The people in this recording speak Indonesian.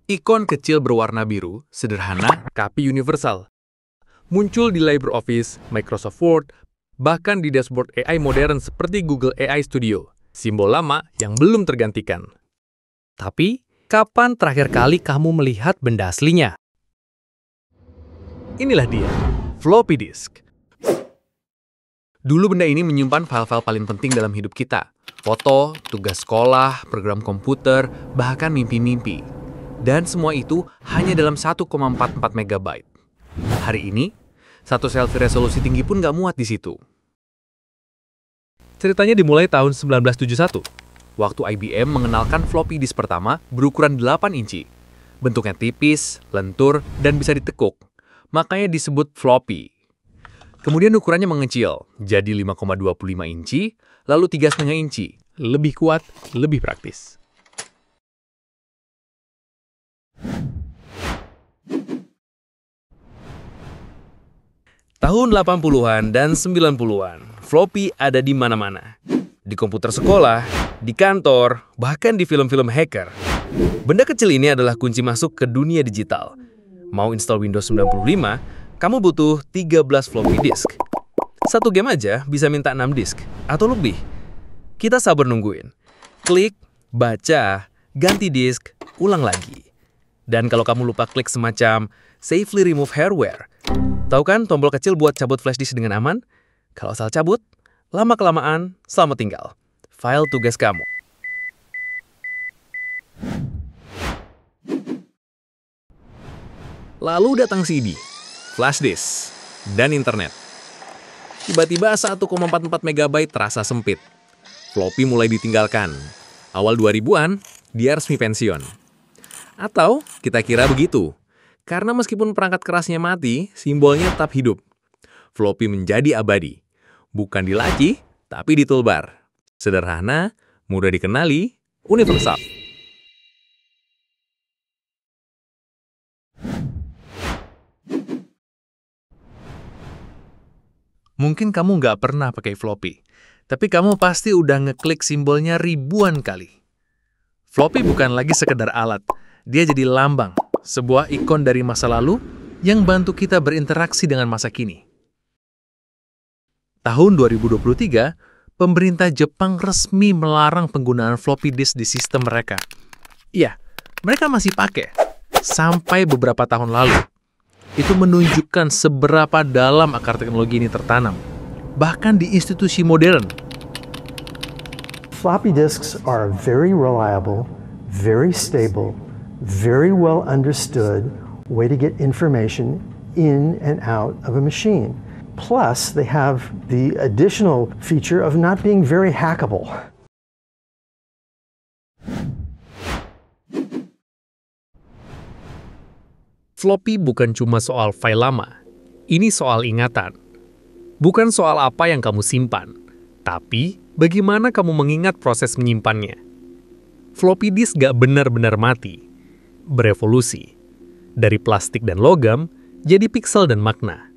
Ikon kecil berwarna biru, sederhana, tapi universal. Muncul di LibreOffice, Microsoft Word, bahkan di dashboard AI modern seperti Google AI Studio. Simbol lama yang belum tergantikan. Tapi, kapan terakhir kali kamu melihat benda aslinya? Inilah dia, floppy disk. Dulu benda ini menyimpan file-file paling penting dalam hidup kita. Foto, tugas sekolah, program komputer, bahkan mimpi-mimpi. Dan semua itu hanya dalam 1,44 MB. Hari ini, satu selfie resolusi tinggi pun nggak muat di situ. Ceritanya dimulai tahun 1971. Waktu IBM mengenalkan floppy disk pertama berukuran 8 inci. Bentuknya tipis, lentur, dan bisa ditekuk. Makanya disebut floppy. Kemudian ukurannya mengecil, jadi 5,25 inci, lalu 3,5 inci. Lebih kuat, lebih praktis. Tahun 80-an dan 90-an, floppy ada di mana-mana. Di komputer sekolah, di kantor, bahkan di film-film hacker. Benda kecil ini adalah kunci masuk ke dunia digital. Mau install Windows 95, kamu butuh 13 floppy disk. Satu game aja bisa minta 6 disk, atau lebih. Kita sabar nungguin. Klik, baca, ganti disk, ulang lagi. Dan kalau kamu lupa klik semacam Safely Remove Hardware, tahu kan tombol kecil buat cabut flash disk dengan aman? Kalau asal cabut, lama-kelamaan, selamat tinggal. File tugas kamu. Lalu datang CD, flash disk, dan internet. Tiba-tiba 1,44 MB terasa sempit. Floppy mulai ditinggalkan. Awal 2000-an, dia resmi pensiun. Atau kita kira begitu. Karena meskipun perangkat kerasnya mati, simbolnya tetap hidup. Floppy menjadi abadi. Bukan di laci, tapi di toolbar. Sederhana, mudah dikenali, universal. Mungkin kamu nggak pernah pakai floppy, tapi kamu pasti udah ngeklik simbolnya ribuan kali. Floppy bukan lagi sekedar alat, dia jadi lambang, sebuah ikon dari masa lalu yang bantu kita berinteraksi dengan masa kini. Tahun 2023, pemerintah Jepang resmi melarang penggunaan floppy disk di sistem mereka. Iya, mereka masih pakai, sampai beberapa tahun lalu. Itu menunjukkan seberapa dalam akar teknologi ini tertanam, bahkan di institusi modern. Floppy disks are a very reliable, very stable, very well understood way to get information in and out of a machine. Plus, they have the additional feature of not being very hackable. Floppy bukan cuma soal file lama, ini soal ingatan. Bukan soal apa yang kamu simpan, tapi bagaimana kamu mengingat proses menyimpannya. Floppy disk gak benar-benar mati, berevolusi. Dari plastik dan logam, jadi piksel dan makna.